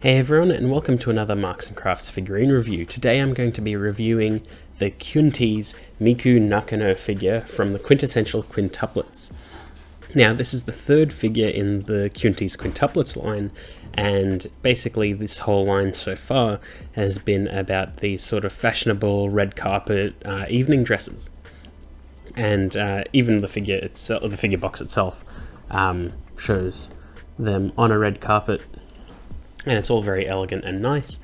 Hey everyone, and welcome to another Marks & Crafts figurine review. Today I'm going to be reviewing the Kyunties Miku Nakano figure from the Quintessential Quintuplets. Now, this is the third figure in the Kyunties Quintuplets line, and basically this whole line so far has been about these sort of fashionable red carpet evening dresses. And even the figure itself, the figure box itself, shows them on a red carpet. And it's all very elegant and nice,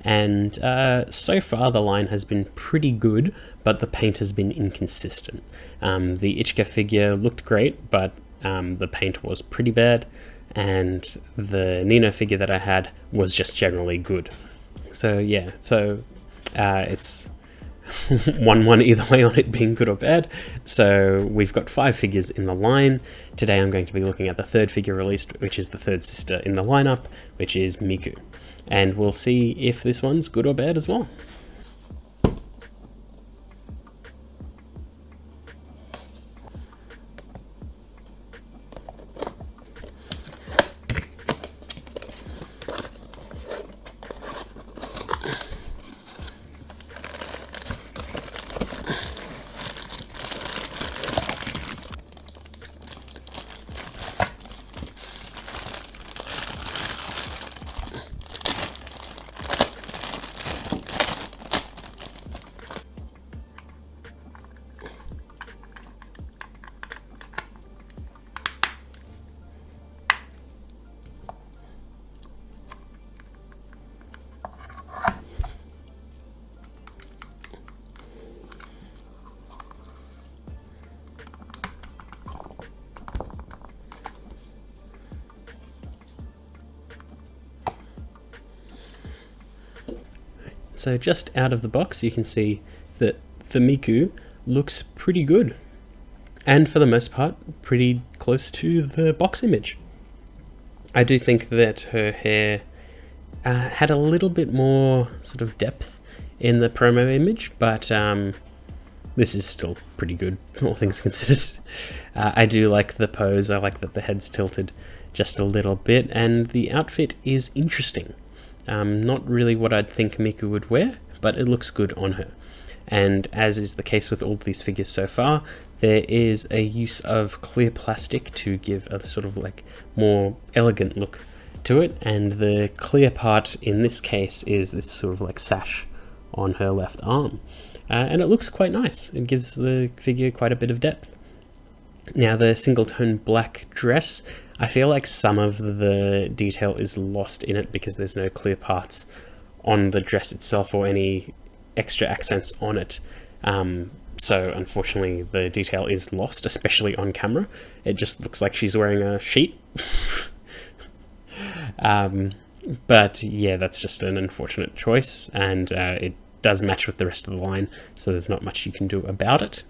and so far the line has been pretty good, but the paint has been inconsistent. The Ichika figure looked great, but the paint was pretty bad, and the Nina figure that I had was just generally good. So yeah, it's 1-1 either way on it being good or bad. So we've got 5 figures in the line. Today I'm going to be looking at the third figure released, which is the third sister in the lineup, which is Miku. And we'll see if this one's good or bad as well. So just out of the box, you can see that the Miku looks pretty good, and for the most part, pretty close to the box image. I do think that her hair had a little bit more sort of depth in the promo image, but this is still pretty good, all things considered. I do like the pose. I like that the head's tilted just a little bit, and the outfit is interesting. Not really what I'd think Miku would wear, but it looks good on her. And as is the case with all of these figures so far, there is a use of clear plastic to give a sort of like more elegant look to it, and the clear part in this case is this sort of like sash on her left arm. And it looks quite nice. It gives the figure quite a bit of depth. Now, the single-tone black dress, I feel like some of the detail is lost in it because there's no clear parts on the dress itself or any extra accents on it. So unfortunately the detail is lost, especially on camera. It just looks like she's wearing a sheet. But yeah, that's just an unfortunate choice, and it does match with the rest of the line, so there's not much you can do about it.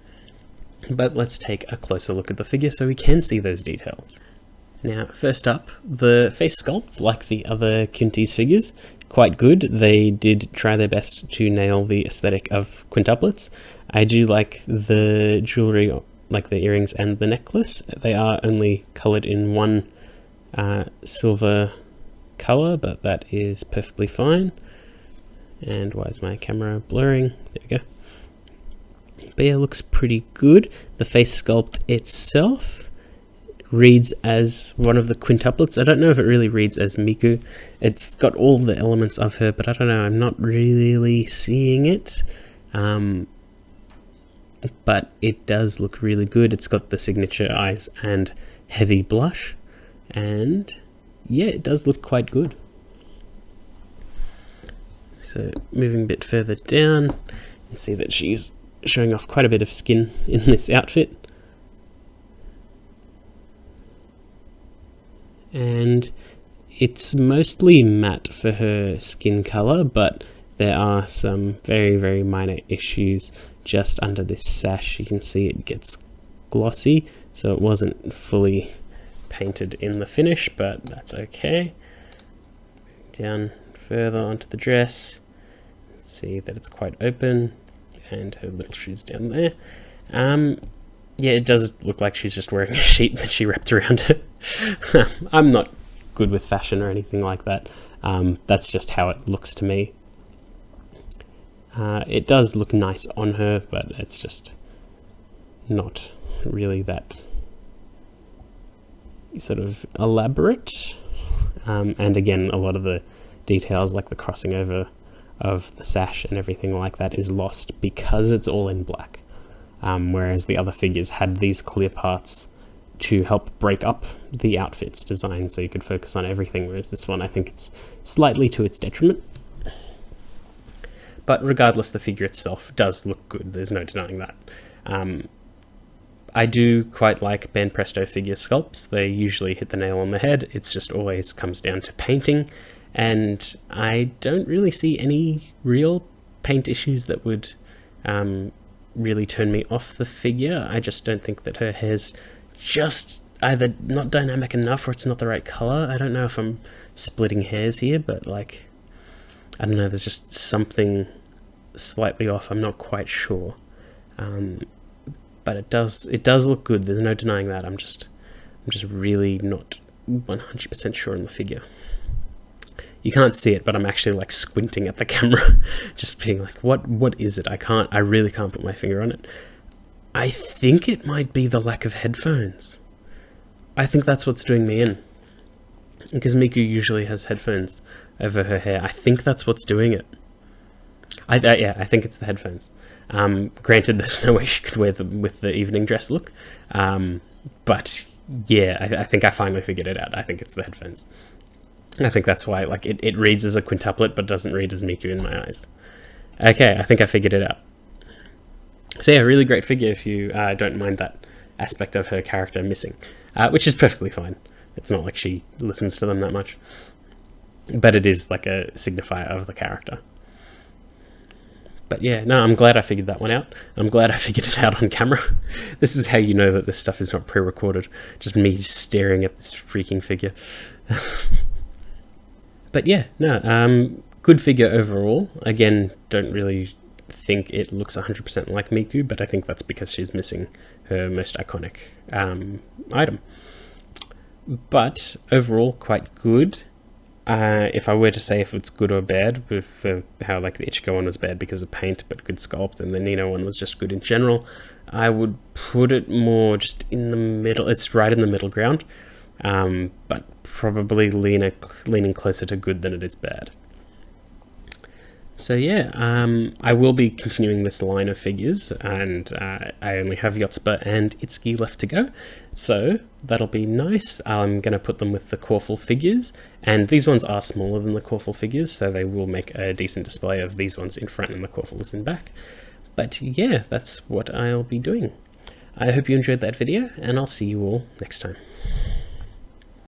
But let's take a closer look at the figure so we can see those details. Now, first up, the face sculpt, like the other Kyunties figures, quite good. They did try their best to nail the aesthetic of quintuplets. I do like the jewellery, like the earrings and the necklace. They are only coloured in one silver colour, but that is perfectly fine. And why is my camera blurring? There we go. But yeah, looks pretty good. The face sculpt itself reads as one of the quintuplets. I don't know if it really reads as Miku. It's got all the elements of her, but I don't know, I'm not really seeing it. But it does look really good. It's got the signature eyes and heavy blush, and yeah, it does look quite good. So moving a bit further down, you can see that she's showing off quite a bit of skin in this outfit. And it's mostly matte for her skin color, but there are some very minor issues just under this sash. You can see it gets glossy, so it wasn't fully painted in the finish, but that's okay. Down further onto the dress, see that it's quite open, and her little shoes down there. Yeah, it does look like she's just wearing a sheet that she wrapped around her. I'm not good with fashion or anything like that, That's just how it looks to me. It does look nice on her, but it's just not really that sort of elaborate. And again, a lot of the details, like the crossing over of the sash and everything like that, is lost because it's all in black. Whereas the other figures had these clear parts to help break up the outfit's design so you could focus on everything, whereas this one, I think it's slightly to its detriment. But regardless, the figure itself does look good, there's no denying that. I do quite like Banpresto figure sculpts. They usually hit the nail on the head. It's just always comes down to painting, and I don't really see any real paint issues that would really turn me off the figure. I just don't think that her hair's just either not dynamic enough or it's not the right color. I don't know if I'm splitting hairs here, but like, I don't know, there's just something slightly off. I'm not quite sure. But it does look good. There's no denying that. I'm just really not 100% sure on the figure. You can't see it, but I'm actually like squinting at the camera, just being like, what is it? I really can't put my finger on it. I think it might be the lack of headphones. I think that's what's doing me in. Because Miku usually has headphones over her hair. I think that's what's doing it. Yeah, I think it's the headphones. Granted, there's no way she could wear them with the evening dress look. But yeah, I think I finally figured it out. I think it's the headphones. I think that's why, like, it reads as a quintuplet, but doesn't read as Miku in my eyes. Okay, I think I figured it out. So yeah, really great figure if you don't mind that aspect of her character missing, which is perfectly fine. It's not like she listens to them that much, but it is like a signifier of the character. But yeah, no, I'm glad I figured that one out. I'm glad I figured it out on camera. This is how you know that this stuff is not pre-recorded. Just me staring at this freaking figure. But yeah, no, good figure overall. Again, don't really think it looks 100% like Miku, but I think that's because she's missing her most iconic item. But overall, quite good. If I were to say if it's good or bad, with how like the Ichigo one was bad because of paint, but good sculpt, and the Nino one was just good in general, I would put it more just in the middle. It's right in the middle ground, but probably leaning closer to good than it is bad. So yeah, I will be continuing this line of figures, and I only have Yotsuba and Itsuki left to go, so that'll be nice. I'm going to put them with the Quaffle figures, and these ones are smaller than the Quaffle figures, so they will make a decent display of these ones in front and the Quaffles in back. But yeah, that's what I'll be doing. I hope you enjoyed that video, and I'll see you all next time.